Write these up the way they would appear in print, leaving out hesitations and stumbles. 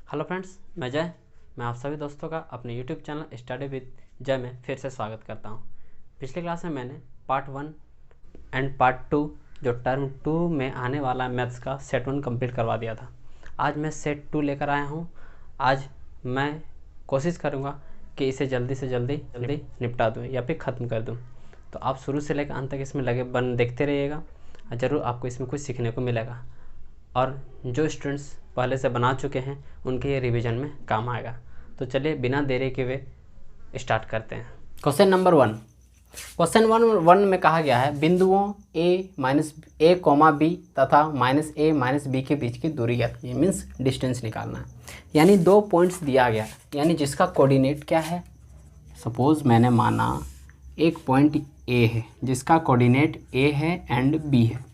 Hello friends, मैं आप सभी दोस्तों का अपने यूट्यूब चैनल स्टडी विद जय में फिर से स्वागत करता हूं। पिछले क्लास में मैंने पार्ट 1 एंड पार्ट 2 जो टर्म 2 में आने वाला मैथ्स का सेट 1 कंप्लीट करवा दिया था। आज मैं सेट 2 लेकर आया हूं। आज मैं कोशिश करूंगा कि इसे जल्दी से जल्दी निपटा दूं या फिर ख़त्म कर दूं। तो आप शुरू से लेकर अंत तक इसमें लगे बन देखते रहिएगा, ज़रूर आपको इसमें कुछ सीखने को मिलेगा। और जो स्टूडेंट्स पहले से बना चुके हैं उनके ये रिवीजन में काम आएगा। तो चलिए बिना देरी के वे स्टार्ट करते हैं। Question number 1। क्वेश्चन 1 में कहा गया है बिंदुओं a कॉमा b तथा -a -b के बीच की दूरी ज्ञात कीजिए। मीन्स डिस्टेंस निकालना है, यानी दो पॉइंट्स दिया गया, यानी जिसका कोऑर्डिनेट क्या है। सपोज मैंने माना एक पॉइंट a है जिसका कोऑर्डिनेट a है एंड b है,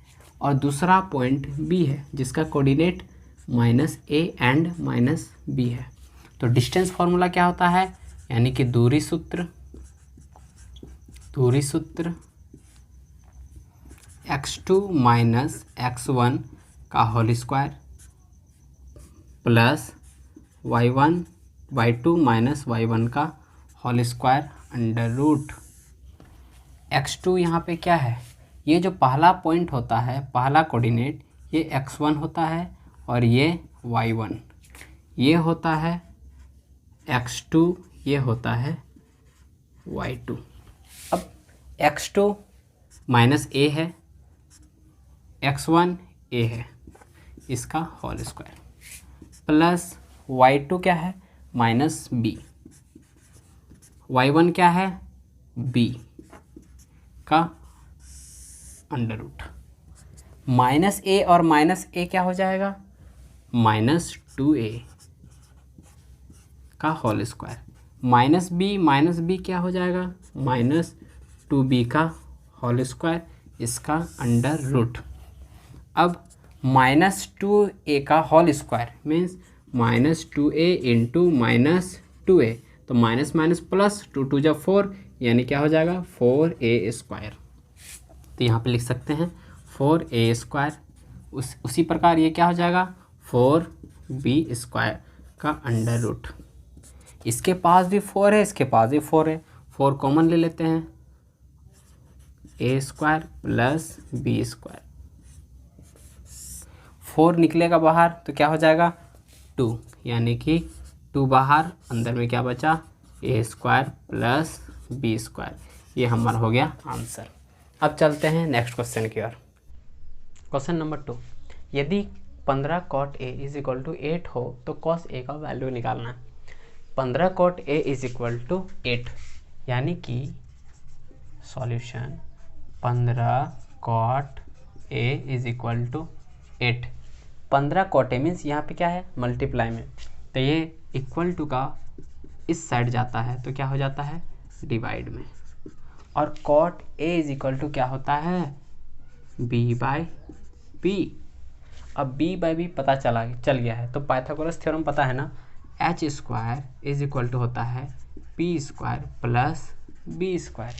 और दूसरा पॉइंट b है जिसका कोऑर्डिनेट -a एंड -b है। तो डिस्टेंस फार्मूला क्या होता है, यानी कि दूरी सूत्र x2 - x1 का whole square plus y2 - y1 का whole square under root. x2 यहाँ पे क्या है, ये जो पहला पॉइंट होता है, पहला कोऑर्डिनेट, ये x1 होता है और ये y1, ये होता है x2, ये होता है y2। अब x2 -a है, x1 a है, इसका होल स्क्वायर प्लस y2 क्या है -b, y1 क्या है b का अंडर रूट। -a और -a क्या हो जाएगा, -2a का होल स्क्वायर, -b क्या हो जाएगा, -2b का होल स्क्वायर, इसका अंडर रूट। अब -2a का whole square means -2a into -2a, तो माइनस प्लस 2 2 जा 4, यानी क्या हो जाएगा 4a स्क्वायर। तो यहाँ पे लिख सकते हैं 4a स्क्वायर। उसी प्रकार ये क्या हो जाएगा 4b स्क्वायर का अंडर रूट। इसके पास भी 4 है, इसके पास भी 4 है, 4 कॉमन ले लेते हैं, a square plus b square. 4 निकलेगा बाहर तो क्या हो जाएगा 2, यानी कि 2 बाहर, अंदर में क्या बचा a square plus b square. ये हमारा हो गया आंसर। अब चलते हैं नेक्स्ट क्वेश्चन की ओर। Question number 2। यदि 15 cot a = 8 हो तो cos a का वैल्यू निकालना है। 15 cot a = 8, यानी कि solution 15 cot a = 8। 15 cot a means यहाँ पे क्या है मल्टीप्लाई में, तो ये इक्वल टू का इस साइड जाता है तो क्या हो जाता है डिवाइड में, और cot a = क्या होता है b/b। अब b/b पता चल गया है, तो पाइथागोरस थ्योरम पता है ना, h स्क्वायर = होता है p square plus b square,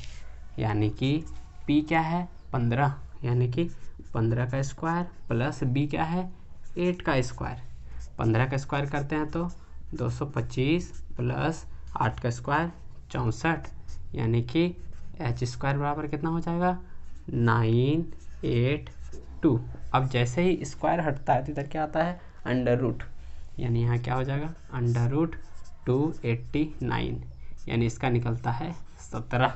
यानी कि p क्या है 15, यानी कि 15 का स्क्वायर प्लस b क्या है 8 का स्क्वायर। 15 का स्क्वायर करते हैं तो 225 प्लस 8 का स्क्वायर 64, यानी कि h स्क्वायर बराबर कितना हो जाएगा 982। अब जैसे ही स्क्वायर हटता है तो इधर क्या आता है अंडर रूट, यानी यहाँ क्या हो जाएगा अंडर रूट 289, यानी इसका निकलता है 17।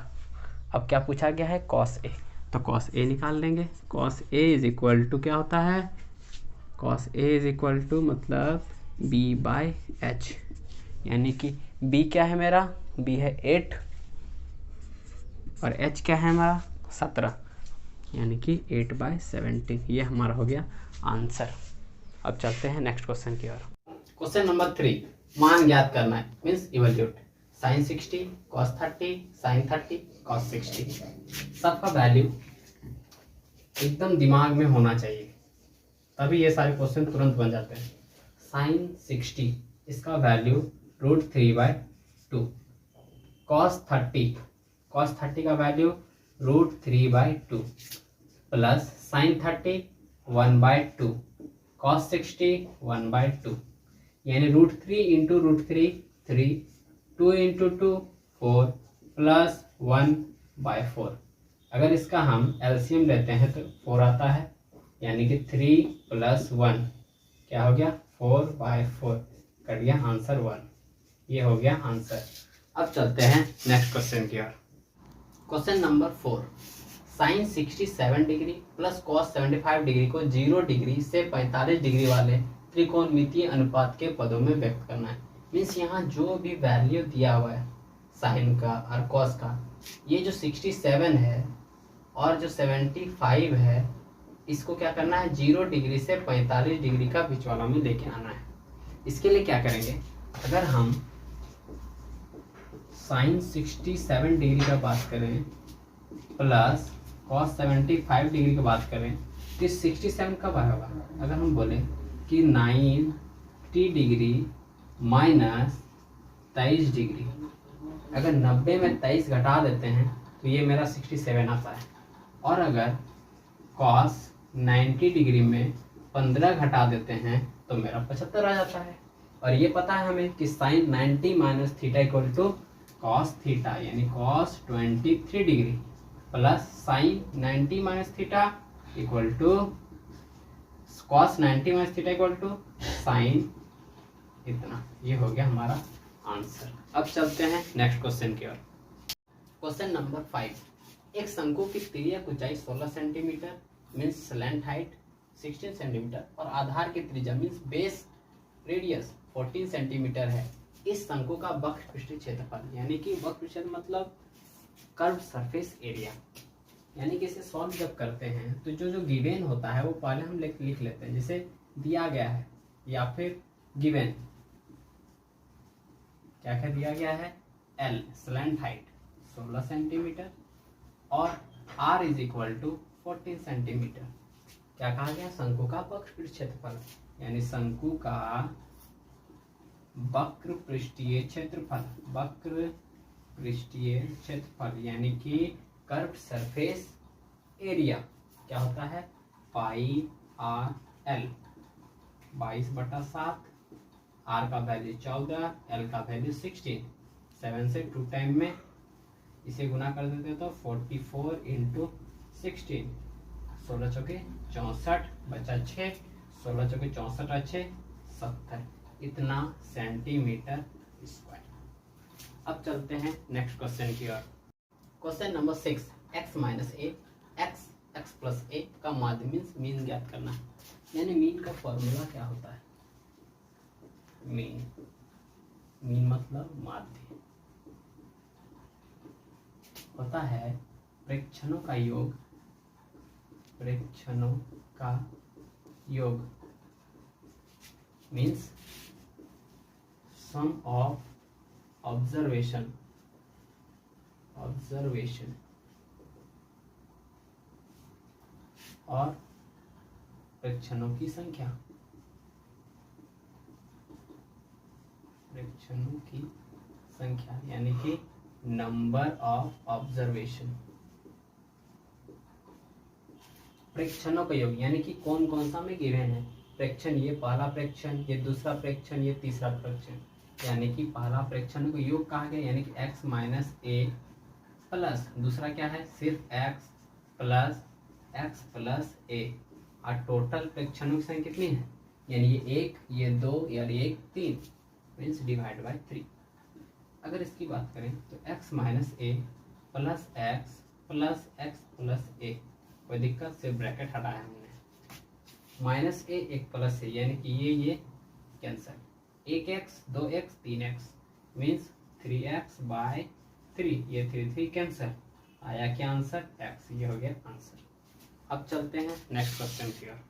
अब क्या पूछा गया है cos a, तो cos a निकाल लेंगे। cos a = क्या होता है, cos a = मतलब b/h, यानी कि b क्या है मेरा, b है 8 और h क्या है हमारा 17, यानी कि 8/17। ये हमारा हो गया आंसर। अब चलते हैं नेक्स्ट क्वेश्चन की ओर। क्वेश्चन नंबर 3, मान ज्ञात करना है means evaluate sin 60 cos 30 sin 30 cos 60। सबका वैल्यू एकदम दिमाग में होना चाहिए, तभी ये सारे क्वेश्चन तुरंत बन जाते हैं। sin 60 इसका वैल्यू √3/2, cos 30 का वैल्यू √3/2 प्लस sin 30 1/2, cos 60 1/2। यानी √3 × 3 2 × 2 4 प्लस 1/4। अगर इसका हम एलसीएम लेते हैं तो 4 आता है, यानी कि 3 + 1 क्या हो गया 4/4, कट गया आंसर 1। ये हो गया आंसर। अब चलते हैं नेक्स्ट क्वेश्चन की ओर। Question number 4, sine 67 degree plus cos 75 degree को 0 डिग्री से 45 डिग्री वाले त्रिकोणमितीय अनुपात के पदों में व्यक्त करना है। मीन्स यहाँ जो भी वैल्यू दिया हुआ है साइन का और कॉस का, ये जो 67 है और जो 75 है, इसको क्या करना है 0 डिग्री से 45 डिग्री का बीच वाला में लेके आना है। इसके लिए क्या करेंगे, अगर हम साइन 67 डिग्री का बात करें प्लस कॉस 75 डिग्री की बात करें तो 67 कब आया होगा, अगर हम बोले कि 90 डिग्री माइनस 23 डिग्री, अगर 90 में 23 घटा देते हैं तो ये मेरा 67 आता है। और अगर कॉस 90 डिग्री में 15 घटा देते हैं तो मेरा 75 आ जाता है। और ये पता है हमें कि sine 90 minus theta equal to cos theta, यानी cos 23 degree plus sine 90 minus theta equal to cos 90 minus theta equal to sine इतना। ये हो गया हमारा आंसर। अब चलते हैं नेक्स्ट क्वेश्चन की ओर। क्वेश्चन नंबर 5, एक शंकु की तिर्यक ऊंचाई 16 centimetre means slant height 16 centimetre और आधार की त्रिज्या मीन्स बेस रेडियस 14 सेंटीमीटर है। इस शंकु का वक्र पृष्ठीय क्षेत्रफल, यानी कि वक्र पृष्ठ मतलब कर्व सरफेस एरिया, यानी कि इसे सॉल्व जब करते हैं तो जो गिवन होता है वो पहले हम लिख लेते हैं, जैसे दिया गया है या फिर गिवन क्या क्या दिया गया है, एल स्लैंट हाइट 16 सेंटीमीटर और R is equal to 14 centimetre. क्या कहा गया, शंकु का वक्र पृष्ठीय क्षेत्रफल, यानी शंकु का वक्र पृष्ठीय क्षेत्रफल, वक्र पृष्ठीय क्षेत्रफल यानी कि कर्व सरफेस एरिया क्या होता है, पाई आर एल 22/7, आर का वैल्यू 14, एल का वैल्यू 16, 7 से 2 टाइम में इसे गुना कर देते तो 44 × 16, 16 चौके 64 बचा 6, 16 चौके 64 अच्छे 70, इतना सेंटीमीटर स्क्वायर। अब चलते हैं नेक्स्ट क्वेश्चन की ओर। क्वेश्चन नंबर 6, x माइनस ए एक्स प्लस ए का माध्य मीन्स मीन ज्ञात करना है। यानी मीन का फॉर्मूला क्या होता है, मीन मतलब माध्य होता है प्रेक्षणों का योग, प्रेक्षणों का योग मीन्स सम ऑफ ऑब्जर्वेशन और प्रेक्षणों की संख्या, प्रेक्षणों की संख्या यानी कि नंबर ऑफ ऑब्जर्वेशन। प्रेक्षणों का योग यानी कि कौन कौन सा में गिवन है, प्रेक्षण ये पहला प्रेक्षण, ये दूसरा प्रेक्षण, ये तीसरा प्रेक्षण, यानी कि पहला प्रेक्षण को योग कहा गया, यानी कि x माइनस ए प्लस दूसरा क्या है सिर्फ x प्लस ए और टोटल प्रेक्षणों की संख्या कितनी है, यानी ये 1 ये 2 और ये 3 मीन्स डिवाइड बाय 3। अगर इसकी बात करें तो x माइनस ए प्लस x प्लस ए, कोई दिक्कत, सिर्फ ब्रैकेट हटाया हमने, माइनस ए एक प्लस ए यानी कि ये cancer, 1x 2x 3x means 3x bye 3, ये 3 कैंसर, आया क्या आंसर x, ये हो गया आंसर। अब चलते हैं नेक्स्ट क्वेश्चन की ओर।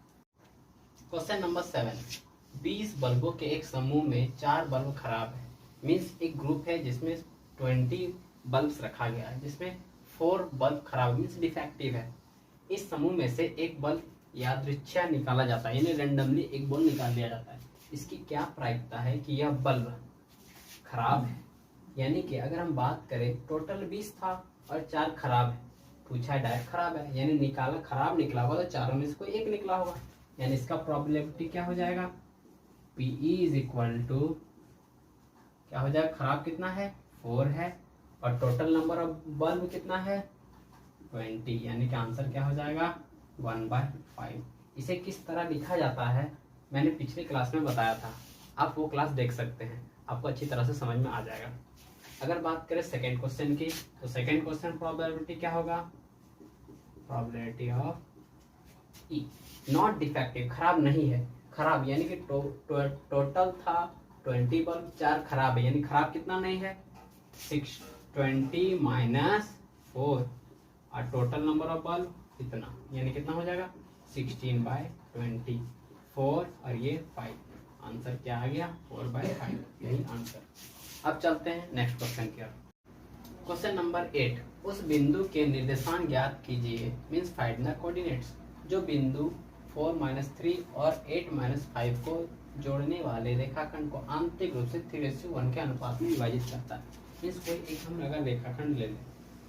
क्वेश्चन नंबर 7, 20 बल्बों के एक समूह में 4 बल्ब खराब है, मीन्स एक ग्रुप है जिसमें 20 बल्ब्स रखा गया है, जिसमें 4 बल्ब खराब मीन्स डिफेक्टिव है। इस समूह में से एक बल्ब यादृच्छिक निकाला जाता है, यानी रेंडमली एक बल्ब निकाल लिया जाता है। इसकी क्या प्रायिकता है कि यह बल्ब खराब है, यानी कि अगर हम बात करें टोटल 20 था और 4 खराब है, पूछा है डायरेक्ट खराब है, यानी निकाला खराब निकला होगा तो चारों में से कोई एक निकला होगा, यानी इसका प्रोबेबिलिटी क्या हो जाएगा PE इज इक्वल टू क्या हो जाएगा, खराब कितना है 4 है, और टोटल नंबर ऑफ बल्ब कितना है 20, यानी कि आंसर क्या हो जाएगा 1/5। इसे किस तरह लिखा जाता है मैंने पिछली क्लास में बताया था, आप वो क्लास देख सकते हैं, आपको अच्छी तरह से समझ में आ जाएगा। अगर बात करें सेकेंड क्वेश्चन की, तो सेकेंड क्वेश्चन प्रोबेबिलिटी क्या होगा, probability of E not defective, खराब नहीं है, खराब यानी कि टोटल था 20 बल्ब, 4 खराब है, यानी खराब कितना नहीं है 620 माइनस 4, और टोटल नंबर ऑफ बल्ब इतना, यानी कितना हो जाएगा 16/20, 4 और ये 5, आंसर क्या आ गया 4/5, यही आंसर। अब चलते हैं नेक्स्ट क्वेश्चन की ओर। क्वेश्चन नंबर 8, उस बिंदु के निर्देशांक ज्ञात कीजिए, मीन्स फाइंड द कोऑर्डिनेट्स, जो बिंदु 4 - 3 और 8 - 5 को जोड़ने वाले रेखाखंड को आंतरिक रूप से 3:1 के अनुपात में विभाजित करता है। मीन्स कोई एक हम अगर रेखाखंड ले लें,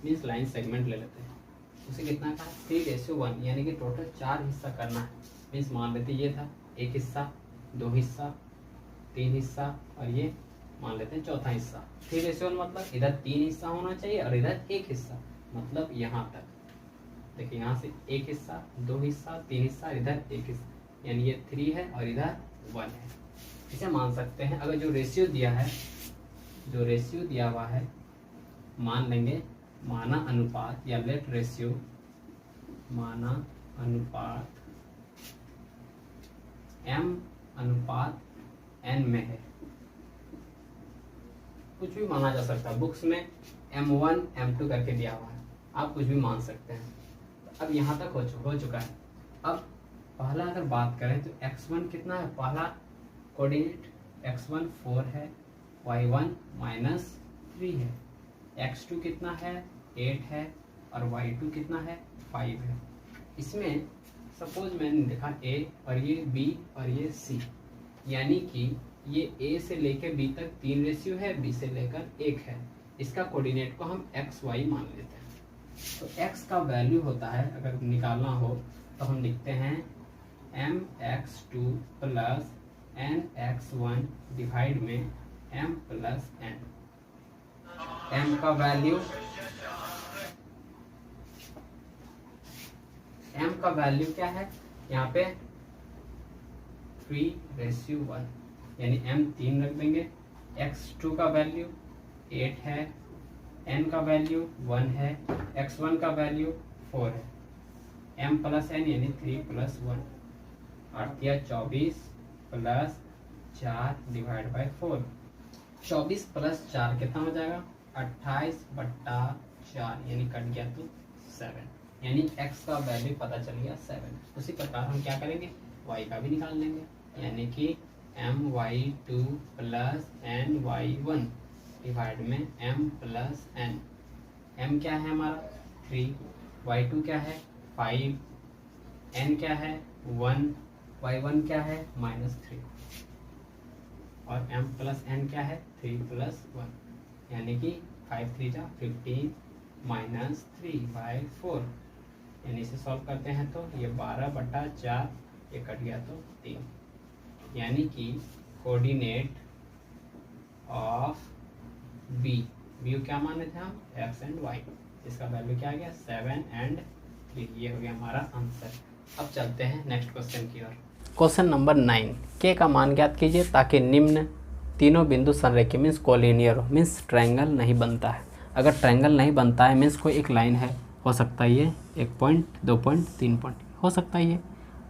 मीन्स लाइन सेगमेंट ले लेते हैं, उसे कितना का 3:1, यानी कि टोटल 4 हिस्सा करना है। मीन्स मान लेते ये था एक हिस्सा, 2 हिस्सा, 3 हिस्सा, और ये मान लेते हैं चौथा हिस्सा। 3:1 मतलब इधर 3 हिस्सा होना चाहिए और इधर 1 हिस्सा, मतलब यहाँ तक देखिए, यहाँ से 1 हिस्सा, 2 हिस्सा, 3 हिस्सा, इधर 1 हिस्सा, यानी ये 3 है और इधर 1 है। इसे मान सकते हैं, अगर जो रेशियो दिया है, जो रेशियो दिया हुआ है, मान लेंगे माना अनुपात या लेट रेशियो, माना अनुपात M/N में है, कुछ भी माना जा सकता है, बुक्स में M1 M2 करके दिया हुआ है, आप कुछ भी मान सकते हैं। तो अब यहाँ तक हो चुका है। अब पहला अगर बात करें तो x1 कितना है, पहला कोऑर्डिनेट x1 4 है, y1 -3 है, x2 कितना है 8 है, और y2 कितना है 5 है। इसमें सपोज मैंने लिखा A और ये B और ये C, यानी कि ये A से लेकर B तक 3 रेशियो है, B से लेकर 1 है, इसका कोऑर्डिनेट को हम XY मान लेते हैं। तो x का वैल्यू होता है, अगर निकालना हो तो हम लिखते हैं mx2 प्लस nx1 डिवाइड में m प्लस n। m का वैल्यू क्या है, यहाँ पे 3:1, यानी m 3 रख देंगे, x2 का वैल्यू 8 है, n का वैल्यू 1 है, x1 का वैल्यू 4 है, m प्लस n यानी 3 + 1, 8 या 24 प्लस 4 डिवाइड बाई 4, 24 प्लस 4 कितना हो जाएगा 28/4, यानी कट गया तो 7, यानी x का वैल्यू पता चल गया 7। उसी प्रकार हम क्या करेंगे y का भी निकाल लेंगे, यानी कि my2 प्लस ny1 डिवाइड में m प्लस n। m क्या है हमारा 3, y2 क्या है 5, n क्या है 1, y1 क्या है -3, और m प्लस n क्या है 3 + 1, यानी कि 5 3 जा 15 -3/4, यानी इसे सॉल्व करते हैं तो ये 12/4, ये कट गया तो 3, यानी कि कोऑर्डिनेट ऑफ बी क्या माने थे हम x एंड y, इसका वैल्यू क्या आ गया 7 और 3, ये हो गया हमारा आंसर। अब चलते हैं नेक्स्ट क्वेश्चन की ओर। क्वेश्चन नंबर 9, k का मान ज्ञात कीजिए ताकि निम्न तीनों बिंदु संरेखी मीन्स कोलिनियर हो, मीन्स ट्रायंगल नहीं बनता है। अगर ट्रायंगल नहीं बनता है मीन्स कोई एक लाइन है, हो सकता है ये 1 पॉइंट 2 पॉइंट 3 पॉइंट हो सकता है ये,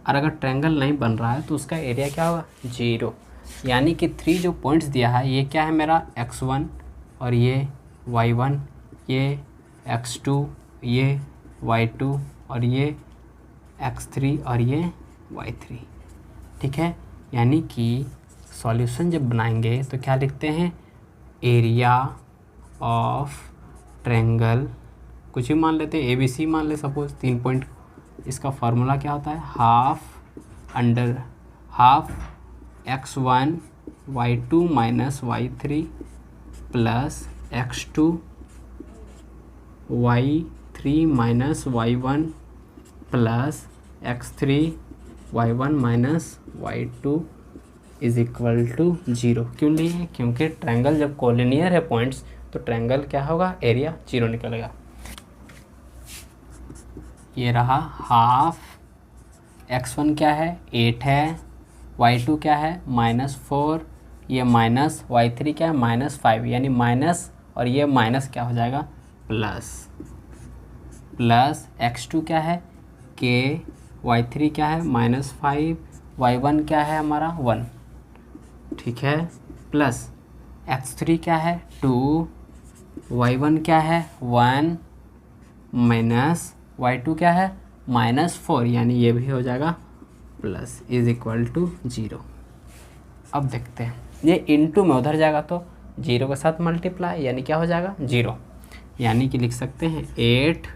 और अगर ट्रायंगल नहीं बन रहा है तो उसका एरिया क्या होगा 0, यानी कि 3 जो पॉइंट्स दिया है ये क्या है मेरा x1 और ये y1, ये x2, ये y2 और ये x3 और ये y3, ठीक है। यानी कि सॉल्यूशन जब बनाएंगे तो क्या लिखते हैं, एरिया ऑफ ट्रायंगल, कुछ भी मान लेते हैं ABC मान ले सपोज 3 पॉइंट, इसका फार्मूला क्या होता है half x1 y2 minus y3 plus x2 y3 minus y1 plus x3 y1 minus y2 is equal to 0। क्यों लिए? क्योंकि ट्रायंगल जब कोलिनियर है पॉइंट्स तो ट्रायंगल क्या होगा, एरिया 0 निकलेगा। ये रहा हाफ, x1 क्या है 8 है, y2 क्या है -4, ये माइनस y3 क्या है -5, यानी माइनस और ये माइनस क्या हो जाएगा प्लस, प्लस x2 क्या है k, y3 क्या है -5, y1 क्या है हमारा 1, ठीक है, प्लस x3 क्या है 2, y1 क्या है 1, माइनस y2 क्या है -4, यानी ये भी हो जाएगा प्लस, इज इक्वल टू 0। अब देखते हैं, ये इनटू में उधर जाएगा तो 0 के साथ मल्टीप्लाई, यानी क्या हो जाएगा 0, यानी कि लिख सकते हैं 8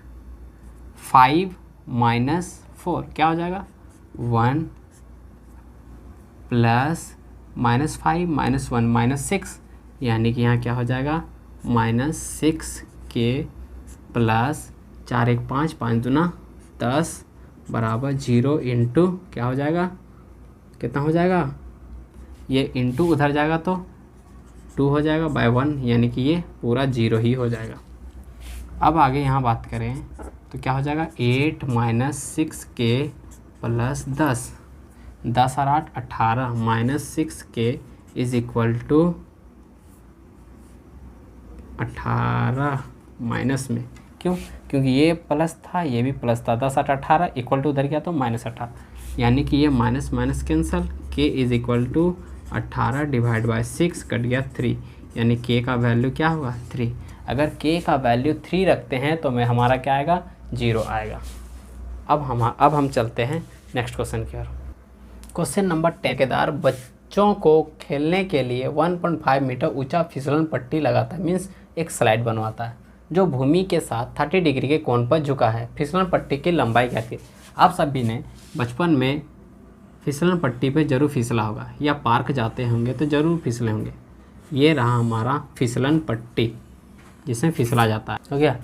5 -4 क्या हो जाएगा 1 प्लस -5 -1 -6, यानी कि यहाँ क्या हो जाएगा -6 के प्लस 4 1 5 5 दूना 10 बराबर 0 इंटू क्या हो जाएगा, कितना हो जाएगा, ये इंटू उधर जाएगा तो 2 हो जाएगा बाय 1, यानी कि ये पूरा 0 ही हो जाएगा। अब आगे यहाँ बात करें तो क्या हो जाएगा 8 -6 के प्लस 10, 10 और 8 18 -6 के इज इक्वल टू 18 माइनस में, क्यों? क्योंकि ये प्लस था ये भी प्लस था, 10 8 18 इक्वल टू उधर गया तो -18, यानी कि ये minus minus cancel, k is equal to 18 divide by 6 cut गया 3, यानी k का वैल्यू क्या होगा 3। अगर k का वैल्यू 3 रखते हैं तो में हमारा क्या आएगा 0 आएगा। अब हम चलते हैं नेक्स्ट क्वेश्चन की ओर। क्वेश्चन नंबर 10, ठेकेदार बच्चों को खेलने के लिए 1.5 मीटर ऊंचा फिसलन पट्टी लगाता है, मीन्स एक स्लाइड बनवाता है जो भूमि के साथ 30 डिग्री के कोण पर झुका है। फिसलन पट्टी की लंबाई क्या थी? आप सभी ने बचपन में फिसलन पट्टी पे जरूर फिसला होगा या पार्क जाते होंगे तो ज़रूर फिसले होंगे। ये रहा हमारा फिसलन पट्टी जिसमें फिसला जाता है, हो गया।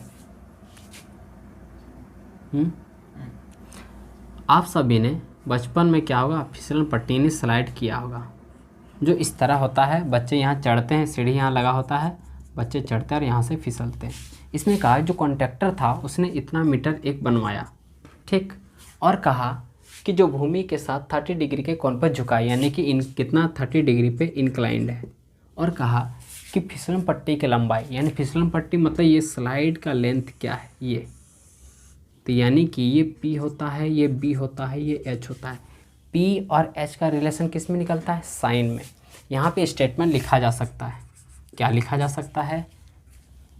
आप सभी ने बचपन में क्या होगा फिसलन पट्टी ने स्लाइड किया होगा, जो इस तरह होता है। बच्चे यहाँ चढ़ते हैं, सीढ़ी यहाँ लगा होता है, बच्चे चढ़ते हैं और यहाँ से फिसलते हैं। इसमें कहा जो कॉन्ट्रैक्टर था उसने इतना मीटर एक बनवाया, ठीक, और कहा कि जो भूमि के साथ 30 डिग्री के कोण पर झुका, यानी कि कितना 30 डिग्री पे इंक्लाइंड है, और कहा कि फिसलन पट्टी की लंबाई, यानी फिसलन पट्टी मतलब ये स्लाइड का लेंथ क्या है ये, तो यानी कि ये P होता है, ये B होता है, ये H होता है। P और H का रिलेशन किस में निकलता है? साइन में। यहाँ पे स्टेटमेंट लिखा जा सकता है, क्या लिखा जा सकता है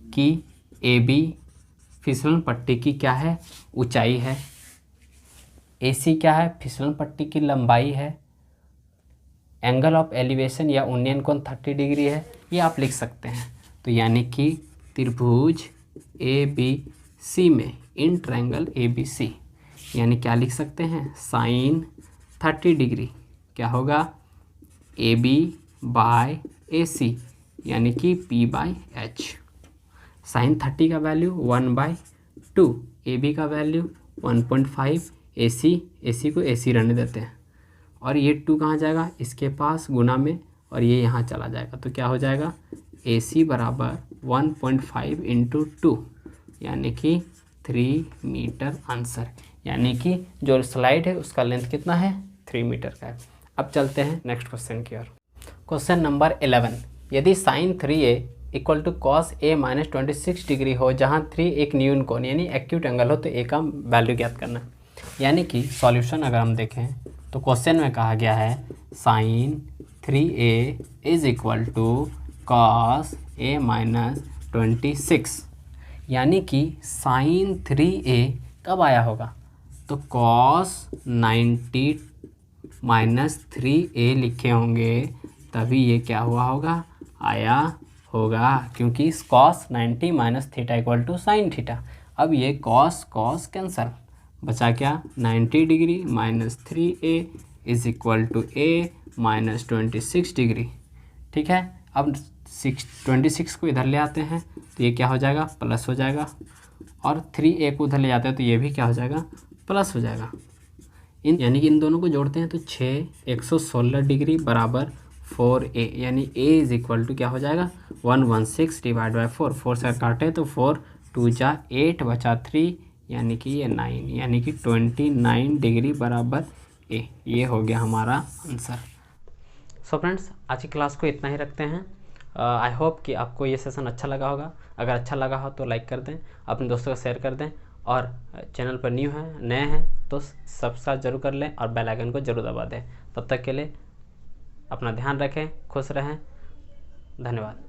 कि AB फिसलन पट्टी की क्या है ऊंचाई है, AC क्या है फिसलन पट्टी की लंबाई है, एंगल ऑफ एलिवेशन या उन्नयन कोण 30 डिग्री है, ये आप लिख सकते हैं। तो यानी कि त्रिभुज ABC में इन ट्रायंगल ABC, यानी क्या लिख सकते हैं साइन 30 डिग्री क्या होगा AB बाय AC, यानी कि P बाई H। साइन 30 का वैल्यू 1/2, AB का वैल्यू 1.5, AC को AC रहने देते हैं, और ये 2 कहाँ जाएगा इसके पास गुना में, और ये यहाँ चला जाएगा, तो क्या हो जाएगा AC बराबर 1.5 इंटू 2, यानी कि 3 मीटर आंसर, यानी कि जो स्लाइड है उसका लेंथ कितना है 3 मीटर का है। अब चलते हैं नेक्स्ट क्वेश्चन की ओर। क्वेश्चन नंबर 11, यदि sine 3A equal to cos A minus 26 degree हो, जहाँ 3 एक न्यून कोण यानी एक्यूट एंगल हो, तो A का वैल्यू ज्ञात करना। यानी कि सॉल्यूशन अगर हम देखें तो क्वेश्चन में कहा गया है sine 3A is equal to cos A minus 26, यानी कि साइन 3A कब आया होगा, तो कॉस 90 माइनस 3A लिखे होंगे, तभी ये क्या हुआ होगा आया होगा, क्योंकि cos 90 minus theta equal to sine theta. अब ये कॉस कैंसल, बचा क्या 90 degree minus 3A is equal to A minus 26 degree, ठीक है। अब 26 को इधर ले आते हैं तो ये क्या हो जाएगा प्लस हो जाएगा, और 3A को उधर ले जाते हैं तो ये भी क्या हो जाएगा प्लस हो जाएगा। यानी कि इन दोनों को जोड़ते हैं तो 116 डिग्री बराबर 4a, यानी a इज इक्वल टू क्या हो जाएगा 116 डिवाइड बाई 4, 4 से काटे तो 4 2 जा 8 बचा 3 यानी कि ये 9, यानी कि 29 डिग्री बराबर a। ये हो गया हमारा आंसर। सो फ्रेंड्स, आज की क्लास को इतना ही रखते हैं। आई होप कि आपको ये सेशन अच्छा लगा होगा। अगर अच्छा लगा हो तो लाइक कर दें, अपने दोस्तों को शेयर कर दें, और चैनल पर नए हैं तो सब्सक्राइब जरूर कर लें और बेल आइकन को जरूर दबा दें। तब तक के लिए अपना ध्यान रखें, खुश रहें, धन्यवाद।